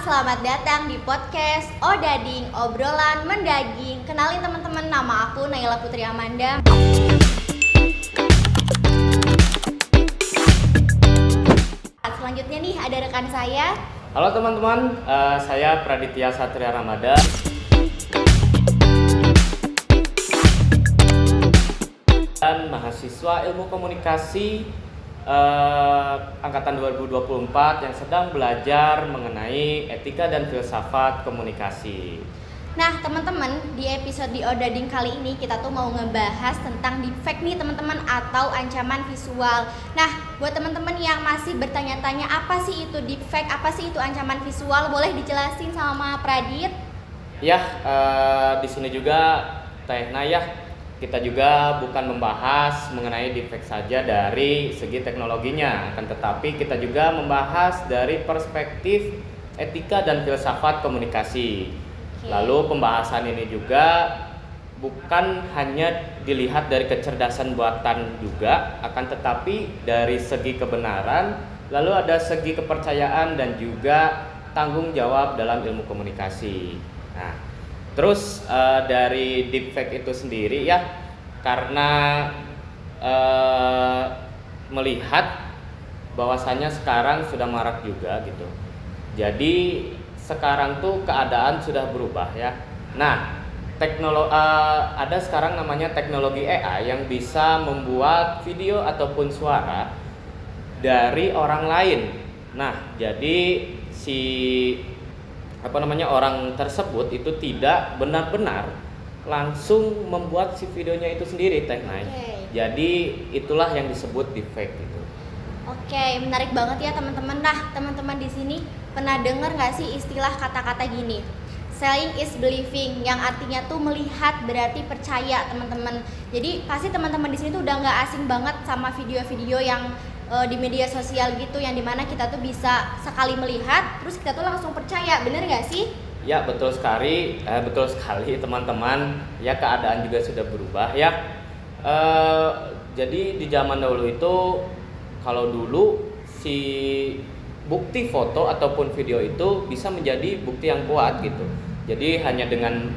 selamat datang di podcast Odading, obrolan mendaging. Kenalin teman-teman, nama aku Naila Putri Amanda. Selanjutnya nih ada rekan saya. Halo teman-teman, saya Praditya Satria Ramada. Dan mahasiswa ilmu komunikasi angkatan 2024 yang sedang belajar mengenai etika dan filsafat komunikasi. Nah teman-teman, di episode di Odading kali ini kita tuh mau ngebahas tentang deepfake nih teman-teman, atau ancaman visual. Nah buat teman-teman yang masih bertanya-tanya apa sih itu deepfake, apa sih itu ancaman visual, boleh dijelasin sama Pradit? Ya, di sini juga Teh Naya, kita juga bukan membahas mengenai deepfake saja dari segi teknologinya, akan tetapi kita juga membahas dari perspektif etika dan filsafat komunikasi. Lalu pembahasan ini juga bukan hanya dilihat dari kecerdasan buatan juga, akan tetapi dari segi kebenaran, lalu ada segi kepercayaan dan juga tanggung jawab dalam ilmu komunikasi. Nah, terus dari deepfake itu sendiri ya, karena melihat bahwasannya sekarang sudah marak juga gitu. Jadi sekarang tuh keadaan sudah berubah ya. Nah, ada sekarang namanya teknologi AI yang bisa membuat video ataupun suara dari orang lain. Nah, jadi orang tersebut itu tidak benar-benar langsung membuat si videonya itu sendiri, Teh Nay. Jadi itulah yang disebut deepfake gitu. Oke, menarik banget ya teman-teman. Nah, teman-teman di sini pernah dengar nggak sih istilah kata-kata gini? Seeing is believing, yang artinya tuh melihat berarti percaya, teman-teman. Jadi pasti teman-teman di sini tuh udah nggak asing banget sama video-video yang di media sosial gitu, yang dimana kita tuh bisa sekali melihat terus kita tuh langsung percaya, bener nggak sih? Ya, betul sekali teman-teman. Ya, keadaan juga sudah berubah ya. Jadi di zaman dahulu itu, kalau dulu si bukti foto ataupun video itu bisa menjadi bukti yang kuat gitu. Jadi hanya dengan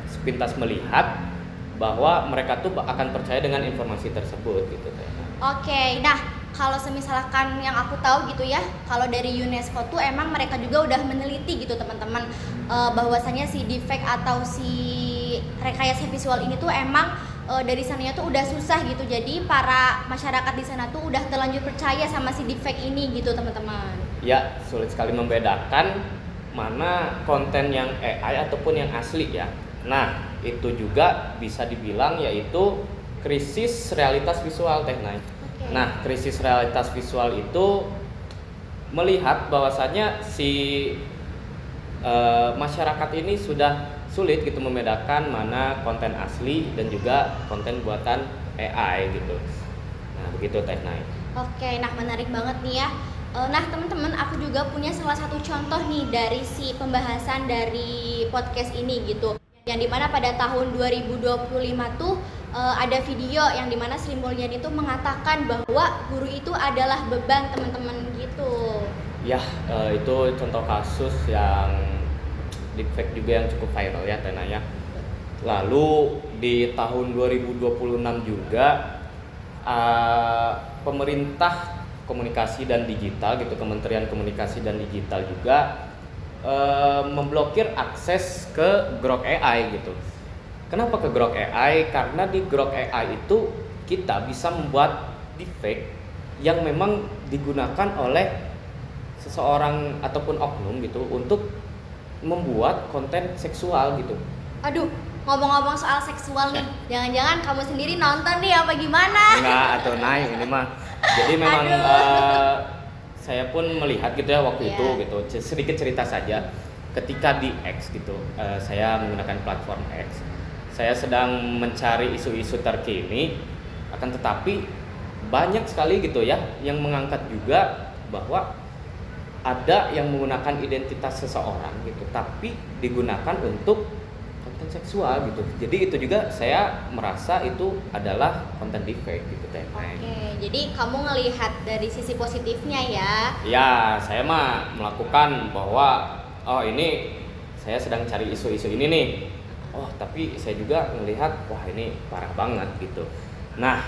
sepintas melihat bahwa mereka tuh akan percaya dengan informasi tersebut gitu. Oke, nah kalau semisalkan yang aku tahu gitu ya, kalau dari UNESCO tuh emang mereka juga udah meneliti gitu teman-teman, bahwasannya si deepfake atau si rekayasa visual ini tuh emang dari sananya tuh udah susah gitu. Jadi para masyarakat di sana tuh udah terlanjur percaya sama si deepfake ini gitu teman-teman. Ya, sulit sekali membedakan mana konten yang AI ataupun yang asli ya. Nah, itu juga bisa dibilang yaitu krisis realitas visual, Teh Nay. Nah, krisis realitas visual itu melihat bahwasannya si masyarakat ini sudah sulit gitu membedakan mana konten asli dan juga konten buatan AI gitu. Nah, begitu Teh Nay. Oke, nah menarik banget nih ya. Nah teman-teman, aku juga punya salah satu contoh nih dari si pembahasan dari podcast ini gitu, yang dimana pada tahun 2025 tuh ada video yang dimana Sri Mulyani itu mengatakan bahwa guru itu adalah beban, teman-teman gitu. Ya, itu contoh kasus yang deepfake juga yang cukup viral ya Teh Nay. Lalu di tahun 2026 juga pemerintah komunikasi dan digital gitu, Kementerian Komunikasi dan Digital juga memblokir akses ke Grok AI gitu. Kenapa ke Grok AI? Karena di Grok AI itu kita bisa membuat deepfake yang memang digunakan oleh seseorang ataupun oknum gitu untuk membuat konten seksual gitu. Aduh, ngomong-ngomong soal seksual nih, jangan-jangan kamu sendiri nonton nih apa gimana? Enggak, atau naik ini mah. Jadi memang saya pun melihat gitu ya waktu itu gitu. Sedikit cerita saja. Ketika di X gitu, saya menggunakan platform X. Saya sedang mencari isu-isu terkini, akan tetapi banyak sekali gitu ya yang mengangkat juga bahwa ada yang menggunakan identitas seseorang gitu, tapi digunakan untuk konten konten seksual gitu. Jadi itu juga saya merasa itu adalah konten defect gitu Teh. Oke, jadi kamu ngelihat dari sisi positifnya ya. Ya, saya mah melakukan bahwa oh ini saya sedang cari isu-isu ini nih. Oh, tapi saya juga melihat wah ini parah banget gitu. Nah,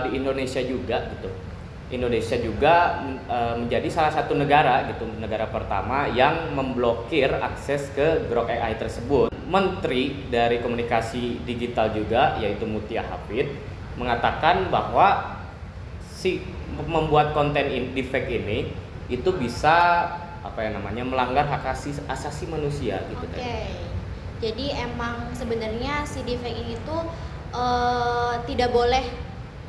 di Indonesia juga gitu. Indonesia juga menjadi salah satu negara gitu, negara pertama yang memblokir akses ke Grok AI tersebut. Menteri dari Komunikasi Digital juga yaitu Mutia Hafid mengatakan bahwa si membuat konten defect ini itu bisa melanggar hak asasi manusia gitu. Oke. Jadi emang sebenarnya si defect ini tuh tidak boleh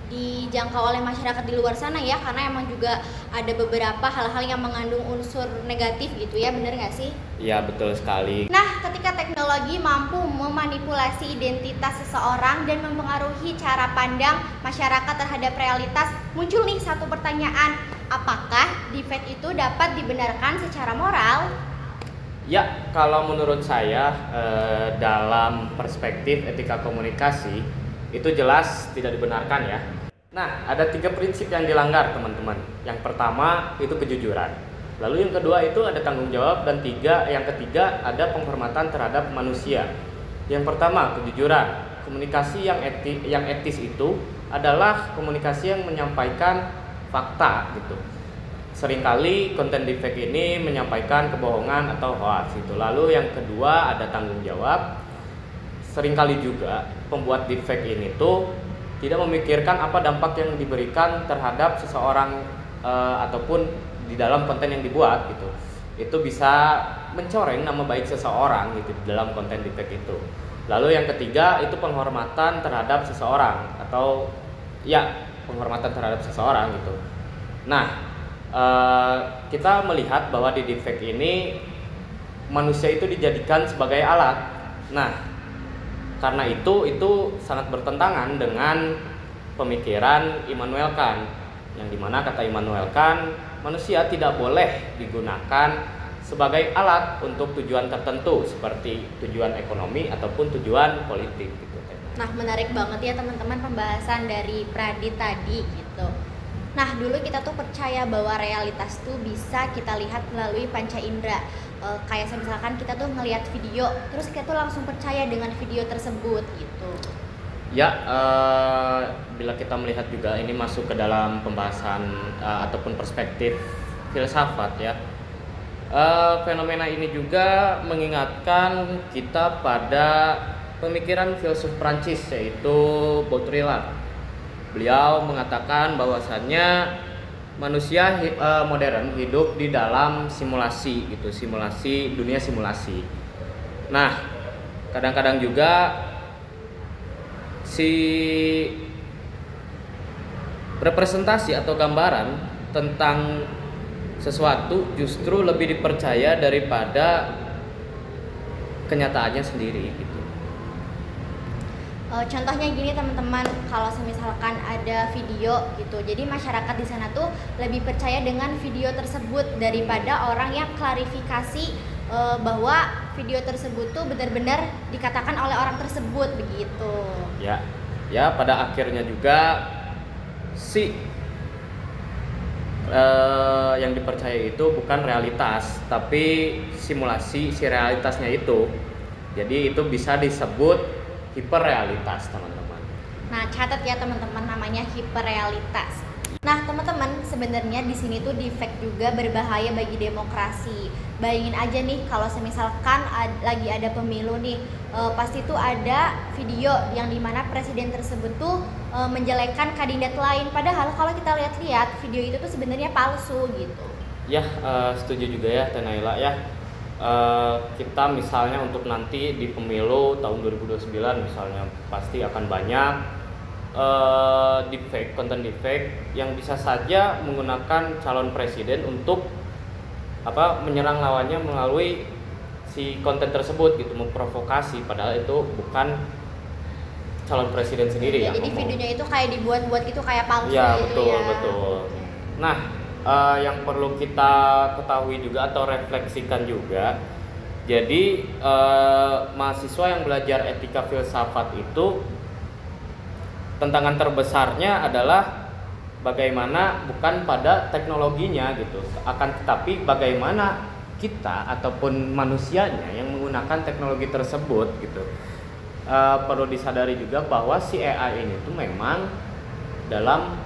dijangkau oleh masyarakat di luar sana ya, karena emang juga ada beberapa hal-hal yang mengandung unsur negatif gitu ya, bener nggak sih? Iya betul sekali. Nah, ketika teknologi mampu memanipulasi identitas seseorang dan mempengaruhi cara pandang masyarakat terhadap realitas, muncul nih satu pertanyaan, apakah defect itu dapat dibenarkan secara moral? Ya, kalau menurut saya dalam perspektif etika komunikasi itu jelas tidak dibenarkan ya. Nah, ada 3 prinsip yang dilanggar teman-teman. Yang pertama itu kejujuran. Lalu yang kedua itu ada tanggung jawab dan yang ketiga ada penghormatan terhadap manusia. Yang pertama kejujuran. Komunikasi yang etis itu adalah komunikasi yang menyampaikan fakta gitu. Seringkali konten defect ini menyampaikan kebohongan atau hoax itu. Lalu yang kedua ada tanggung jawab. Seringkali juga pembuat defect ini tuh tidak memikirkan apa dampak yang diberikan terhadap seseorang ataupun di dalam konten yang dibuat gitu. Itu bisa mencoreng nama baik seseorang gitu di dalam konten defect itu. Lalu yang ketiga itu penghormatan terhadap seseorang atau penghormatan terhadap seseorang gitu. Nah, kita melihat bahwa di defect ini manusia itu dijadikan sebagai alat. Nah, karena itu sangat bertentangan dengan pemikiran Immanuel Kant, yang dimana kata Immanuel Kant manusia tidak boleh digunakan sebagai alat untuk tujuan tertentu seperti tujuan ekonomi ataupun tujuan politik gitu. Nah, menarik banget ya teman-teman pembahasan dari Pradit tadi gitu. Nah, dulu kita tuh percaya bahwa realitas tuh bisa kita lihat melalui panca indera. Kayak misalkan kita tuh ngelihat video, terus kita tuh langsung percaya dengan video tersebut gitu. Ya, bila kita melihat juga ini masuk ke dalam pembahasan ataupun perspektif filsafat ya. Fenomena ini juga mengingatkan kita pada pemikiran filsuf Prancis yaitu Baudrillard. Beliau mengatakan bahwasannya manusia modern hidup di dalam simulasi gitu, dunia simulasi. Nah, kadang-kadang juga si representasi atau gambaran tentang sesuatu justru lebih dipercaya daripada kenyataannya sendiri gitu. Contohnya gini teman-teman, kalau misalkan ada video gitu, jadi masyarakat di sana tuh lebih percaya dengan video tersebut daripada orang yang klarifikasi bahwa video tersebut tuh benar-benar dikatakan oleh orang tersebut begitu. Ya pada akhirnya juga yang dipercaya itu bukan realitas, tapi simulasi si realitasnya itu. Jadi itu bisa disebut hiperrealitas teman-teman. Nah, catat ya teman-teman, namanya hiperrealitas. Nah, teman-teman, sebenarnya di sini tuh defect juga berbahaya bagi demokrasi. Bayangin aja nih kalau misalkan lagi ada pemilu nih, pasti tuh ada video yang dimana presiden tersebut tuh menjelekkan kandidat lain. Padahal kalau kita lihat-lihat video itu tuh sebenarnya palsu gitu. Ya, setuju juga ya Teh Naila ya. Kita misalnya untuk nanti di pemilu tahun 2029 misalnya pasti akan banyak deepfake, konten deepfake yang bisa saja menggunakan calon presiden untuk menyerang lawannya melalui si konten tersebut gitu, memprovokasi padahal itu bukan calon presiden sendiri ya. Jadi videonya itu kayak dibuat-buat gitu, kayak palsu ya, gitu ya. Betul. Nah, yang perlu kita ketahui juga atau refleksikan juga Jadi mahasiswa yang belajar etika filsafat itu tantangan terbesarnya adalah bagaimana bukan pada teknologinya gitu, akan tetapi bagaimana kita ataupun manusianya yang menggunakan teknologi tersebut gitu. Perlu disadari juga bahwa si AI ini tuh memang dalam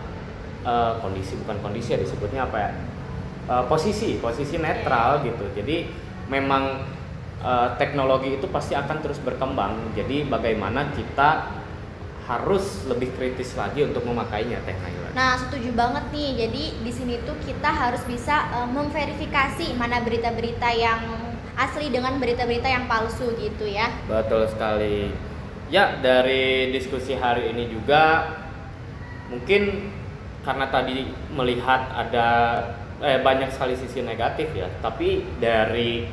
bukan kondisi ya, disebutnya apa ya, posisi netral gitu. Jadi memang teknologi itu pasti akan terus berkembang. Jadi bagaimana kita harus lebih kritis lagi untuk memakainya Teh Naila. Nah, setuju banget nih. Jadi di sini tuh kita harus bisa memverifikasi mana berita-berita yang asli dengan berita-berita yang palsu gitu ya. Betul sekali. Ya, dari diskusi hari ini juga mungkin karena tadi melihat ada banyak sekali sisi negatif ya, tapi dari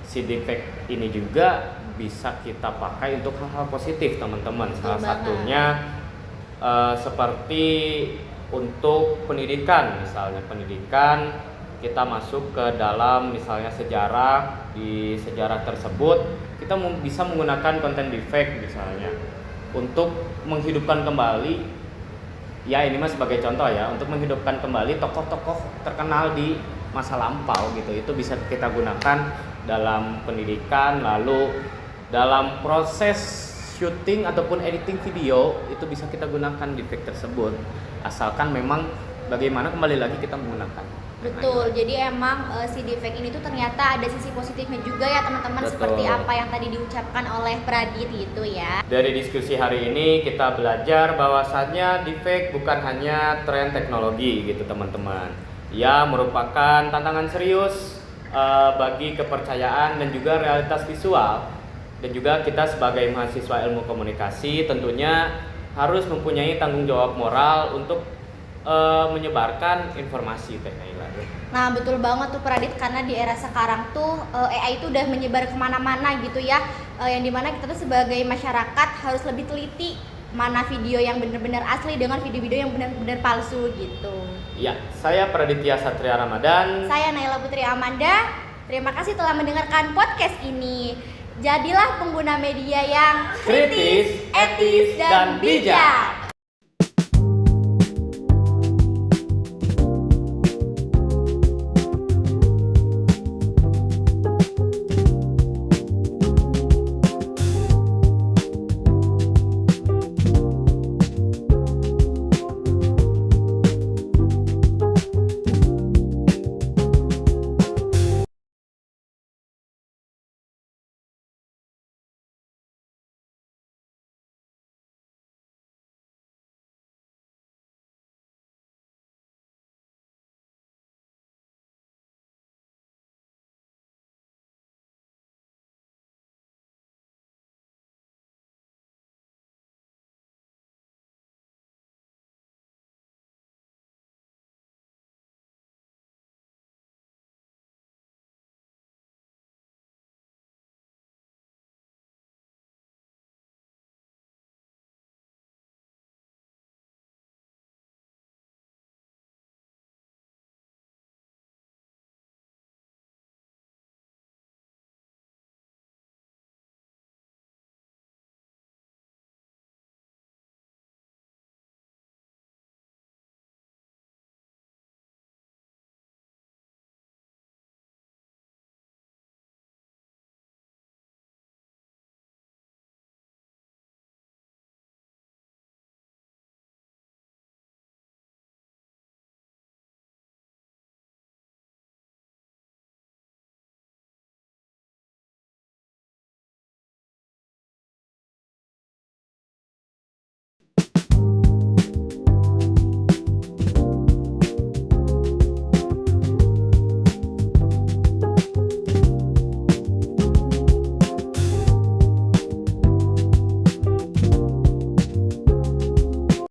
si defect ini juga bisa kita pakai untuk hal-hal positif teman-teman. Salah satunya seperti untuk pendidikan, misalnya pendidikan kita masuk ke dalam misalnya sejarah, di sejarah tersebut kita bisa menggunakan konten defect misalnya untuk menghidupkan kembali, ya ini mah sebagai contoh ya, untuk menghidupkan kembali tokoh-tokoh terkenal di masa lampau gitu. Itu bisa kita gunakan dalam pendidikan, lalu dalam proses syuting ataupun editing video itu bisa kita gunakan defect tersebut, asalkan memang bagaimana kembali lagi kita menggunakan. Betul, jadi emang si defect ini tuh ternyata ada sisi positifnya juga ya teman-teman. Betul. Seperti apa yang tadi diucapkan oleh Pradit gitu ya. Dari diskusi hari ini kita belajar bahwasannya defect bukan hanya tren teknologi gitu teman-teman. Ya, merupakan tantangan serius bagi kepercayaan dan juga realitas visual. Dan juga kita sebagai mahasiswa ilmu komunikasi tentunya harus mempunyai tanggung jawab moral untuk menyebarkan informasi Teh Naila. Nah betul banget tuh Pradit, karena di era sekarang tuh AI itu udah menyebar kemana-mana gitu ya, yang dimana kita tuh sebagai masyarakat harus lebih teliti mana video yang benar-benar asli dengan video-video yang benar-benar palsu gitu. Ya, saya Praditya Satria Ramadan. Saya Naila Putri Amanda. Terima kasih telah mendengarkan podcast ini. Jadilah pengguna media yang kritis, etis, dan bijak.